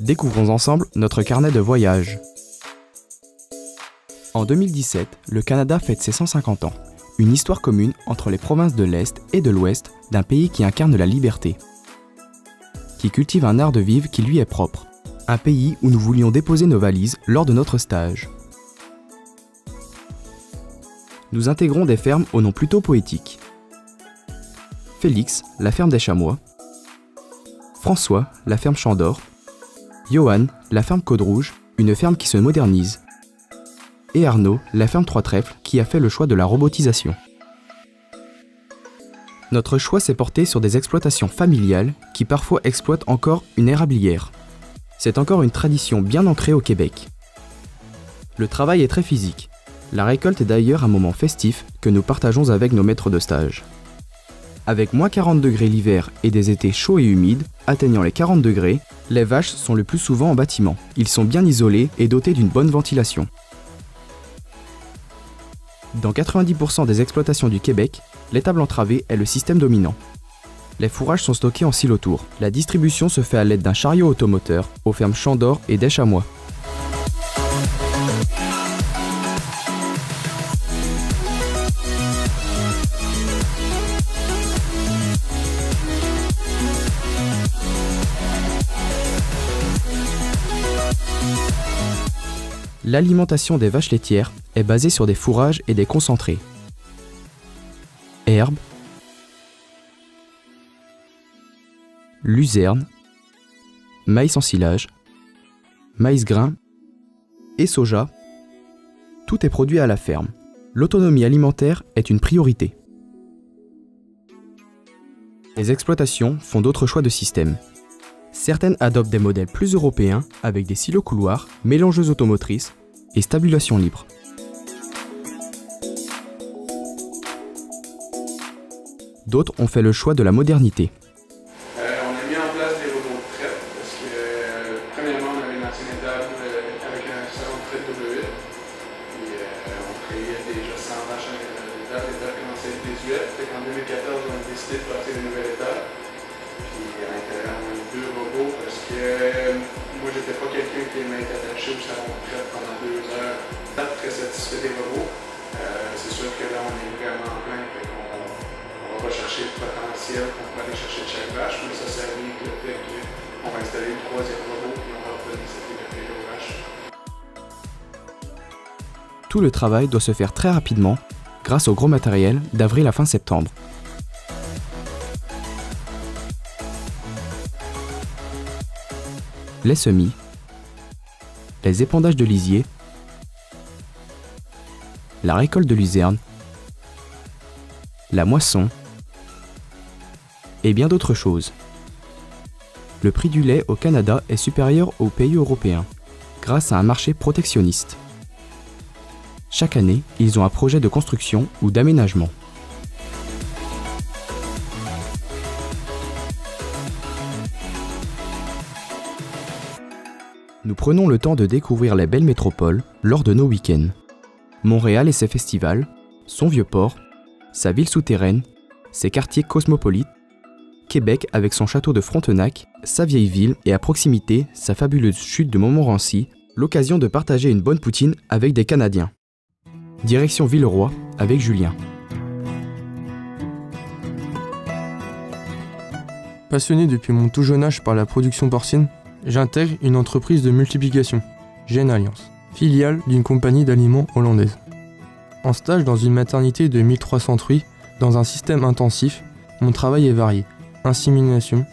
Découvrons ensemble notre carnet de voyage. En 2017, le Canada fête ses 150 ans. Une histoire commune entre les provinces de l'Est et de l'Ouest d'un pays qui incarne la liberté, qui cultive un art de vivre qui lui est propre. Un pays où nous voulions déposer nos valises lors de notre stage. Nous intégrons des fermes au nom plutôt poétique. Félix, la ferme des Chamois. François, la ferme Champ d'Or. Johan, la ferme Côte Rouge, une ferme qui se modernise. Et Arnaud, la ferme Trois Trèfles, qui a fait le choix de la robotisation. Notre choix s'est porté sur des exploitations familiales qui parfois exploitent encore une érablière. C'est encore une tradition bien ancrée au Québec. Le travail est très physique. La récolte est d'ailleurs un moment festif que nous partageons avec nos maîtres de stage. Avec moins 40 degrés l'hiver et des étés chauds et humides, atteignant les 40 degrés, les vaches sont le plus souvent en bâtiment. Ils sont bien isolés et dotés d'une bonne ventilation. Dans 90% des exploitations du Québec, l'étable entravée est le système dominant. Les fourrages sont stockés en silotour. La distribution se fait à l'aide d'un chariot automoteur aux fermes Champ d'Or et des Chamois. L'alimentation des vaches laitières est basée sur des fourrages et des concentrés. Herbes, luzerne, maïs en silage, maïs grain et soja, tout est produit à la ferme. L'autonomie alimentaire est une priorité. Les exploitations font d'autres choix de système. Certaines adoptent des modèles plus européens avec des silos couloirs, mélangeuses automotrices et stabulation libre. D'autres ont fait le choix de la modernité. On a mis en place des robots de traite parce que, premièrement, on avait une ancienne étable avec un salon de traite W8. Puis, on créait déjà 100 vaches à l'étable. L'étable commençait à être désuète. En 2014, on a décidé de passer une nouvelle étable. Puis, à l'intérieur, on a eu 2 robots parce que moi, j'étais pas quelqu'un qui aimait être attaché au salon de traite pendant 2 heures. Très satisfait des robots. C'est sûr que là, on est vraiment en plein. On va chercher le potentiel qu'on peut aller chercher de chaque vache, mais ça vient avec le fait qu'on va installer le 3e robot et on va redonner cette liberté aux vaches. Tout le travail doit se faire très rapidement grâce au gros matériel d'avril à fin septembre. Les semis, les épandages de lisier, la récolte de luzerne, la moisson et bien d'autres choses. Le prix du lait au Canada est supérieur aux pays européens, grâce à un marché protectionniste. Chaque année, ils ont un projet de construction ou d'aménagement. Nous prenons le temps de découvrir les belles métropoles lors de nos week-ends. Montréal et ses festivals, son Vieux-Port, sa ville souterraine, ses quartiers cosmopolites, Québec avec son château de Frontenac, sa vieille ville et à proximité sa fabuleuse chute de Montmorency, l'occasion de partager une bonne poutine avec des Canadiens. Direction Villeroy avec Julien. Passionné depuis mon tout jeune âge par la production porcine, j'intègre une entreprise de multiplication, Gene Alliance, filiale d'une compagnie d'aliments hollandaise. En stage dans une maternité de 1300 truies, dans un système intensif, mon travail est varié. Insémination,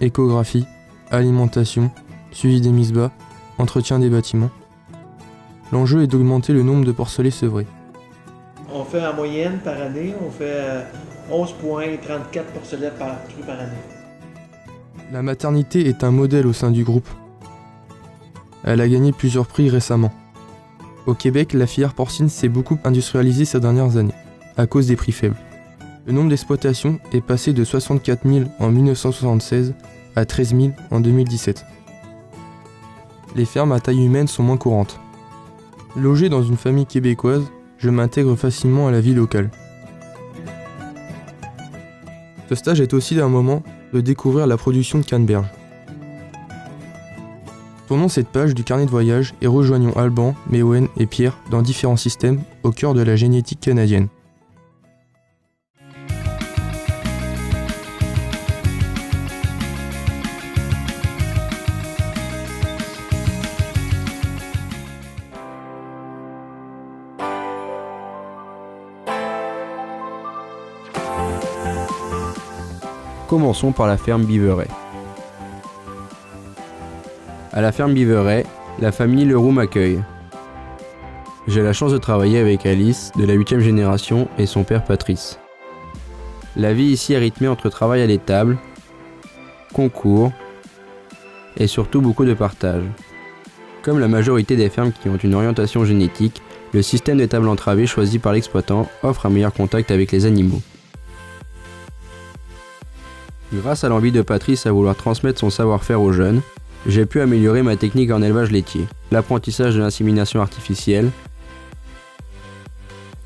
échographie, alimentation, suivi des mises bas, entretien des bâtiments. L'enjeu est d'augmenter le nombre de porcelets sevrés. On fait en moyenne par année, on fait 11,34 porcelets par trou par année. La maternité est un modèle au sein du groupe. Elle a gagné plusieurs prix récemment. Au Québec, la filière porcine s'est beaucoup industrialisée ces dernières années, à cause des prix faibles. Le nombre d'exploitations est passé de 64 000 en 1976 à 13 000 en 2017. Les fermes à taille humaine sont moins courantes. Logé dans une famille québécoise, je m'intègre facilement à la vie locale. Ce stage est aussi un moment de découvrir la production de canneberge. Tournons cette page du carnet de voyage et rejoignons Alban, Meowen et Pierre dans différents systèmes au cœur de la génétique canadienne. Commençons par la ferme Beaveray. À la ferme Beaveray, la famille Leroux m'accueille. J'ai la chance de travailler avec Alice, de la 8e génération, et son père Patrice. La vie ici est rythmée entre travail à l'étable, concours, et surtout beaucoup de partage. Comme la majorité des fermes qui ont une orientation génétique, le système d'étable entravée choisi par l'exploitant offre un meilleur contact avec les animaux. Grâce à l'envie de Patrice à vouloir transmettre son savoir-faire aux jeunes, j'ai pu améliorer ma technique en élevage laitier, l'apprentissage de l'insémination artificielle,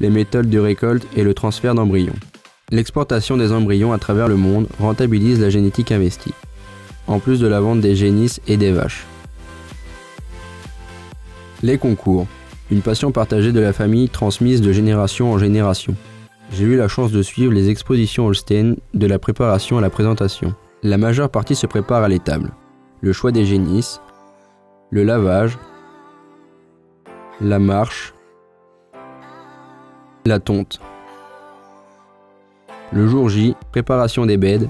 les méthodes de récolte et le transfert d'embryons. L'exportation des embryons à travers le monde rentabilise la génétique investie, en plus de la vente des génisses et des vaches. Les concours, une passion partagée de la famille transmise de génération en génération. J'ai eu la chance de suivre les expositions Holstein de la préparation à la présentation. La majeure partie se prépare à l'étable. Le choix des génisses, le lavage, la marche, la tonte. Le jour J, préparation des beds,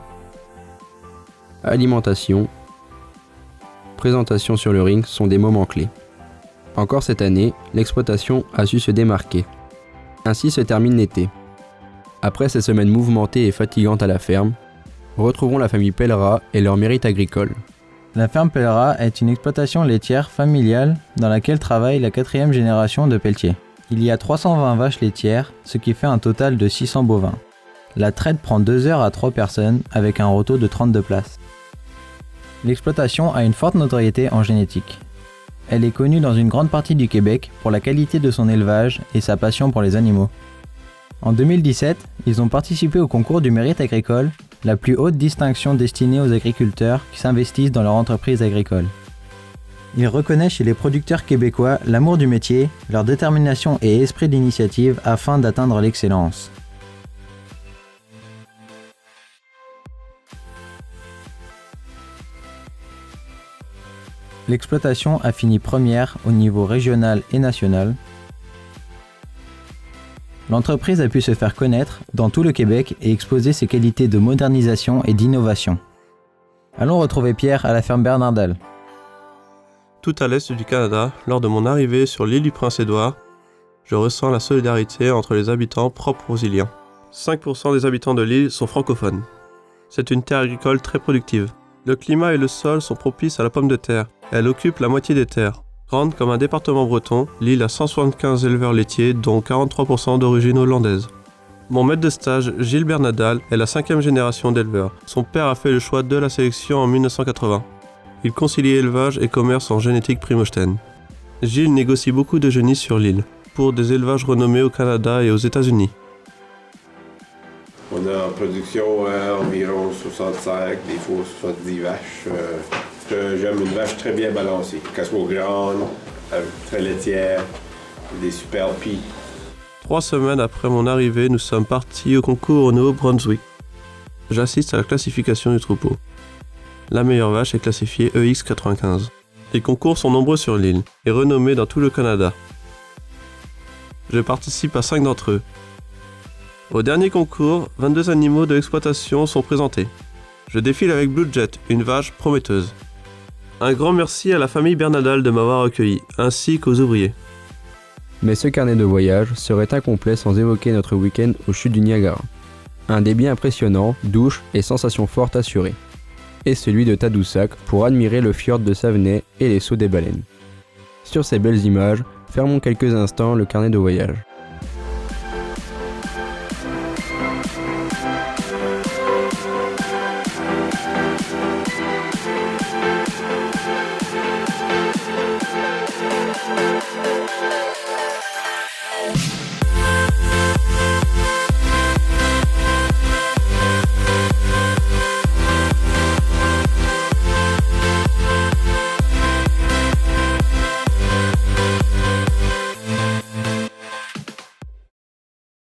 alimentation, présentation sur le ring sont des moments clés. Encore cette année, l'exploitation a su se démarquer. Ainsi se termine l'été. Après ces semaines mouvementées et fatigantes à la ferme, retrouvons la famille Pellerat et leur mérite agricole. La ferme Pellerat est une exploitation laitière familiale dans laquelle travaille la 4e génération de Pelletier. Il y a 320 vaches laitières, ce qui fait un total de 600 bovins. La traite prend 2 heures à 3 personnes avec un roto de 32 places. L'exploitation a une forte notoriété en génétique. Elle est connue dans une grande partie du Québec pour la qualité de son élevage et sa passion pour les animaux. En 2017, ils ont participé au concours du mérite agricole, la plus haute distinction destinée aux agriculteurs qui s'investissent dans leur entreprise agricole. Ils reconnaissent chez les producteurs québécois l'amour du métier, leur détermination et esprit d'initiative afin d'atteindre l'excellence. L'exploitation a fini première au niveau régional et national. L'entreprise a pu se faire connaître dans tout le Québec et exposer ses qualités de modernisation et d'innovation. Allons retrouver Pierre à la ferme Bernardal. Tout à l'est du Canada, lors de mon arrivée sur l'île du Prince-Édouard, je ressens la solidarité entre les habitants propres aux îliens. 5% des habitants de l'île sont francophones. C'est une terre agricole très productive. Le climat et le sol sont propices à la pomme de terre. Elle occupe la moitié des terres. Grande comme un département breton, l'île a 175 éleveurs laitiers, dont 43% d'origine hollandaise. Mon maître de stage, Gilles Bernadal, est la 5e génération d'éleveurs. Son père a fait le choix de la sélection en 1980. Il concilie élevage et commerce en génétique Primogène. Gilles négocie beaucoup de génisses sur l'île, pour des élevages renommés au Canada et aux États-Unis. On a en production environ 65, des fois 70 vaches. J'aime une vache très bien balancée, qu'elle soit grande, très laitière, des super pieds. 3 semaines après mon arrivée, nous sommes partis au concours au Nouveau-Brunswick. J'assiste à la classification du troupeau. La meilleure vache est classifiée EX95. Les concours sont nombreux sur l'île et renommés dans tout le Canada. Je participe à 5 d'entre eux. Au dernier concours, 22 animaux de l'exploitation sont présentés. Je défile avec Blue Jet, une vache prometteuse. Un grand merci à la famille Bernadal de m'avoir accueilli, ainsi qu'aux ouvriers. Mais ce carnet de voyage serait incomplet sans évoquer notre week-end aux chutes du Niagara. Un débit impressionnant, douche et sensations fortes assurées. Et celui de Tadoussac pour admirer le fjord de Savenay et les sauts des baleines. Sur ces belles images, fermons quelques instants le carnet de voyage.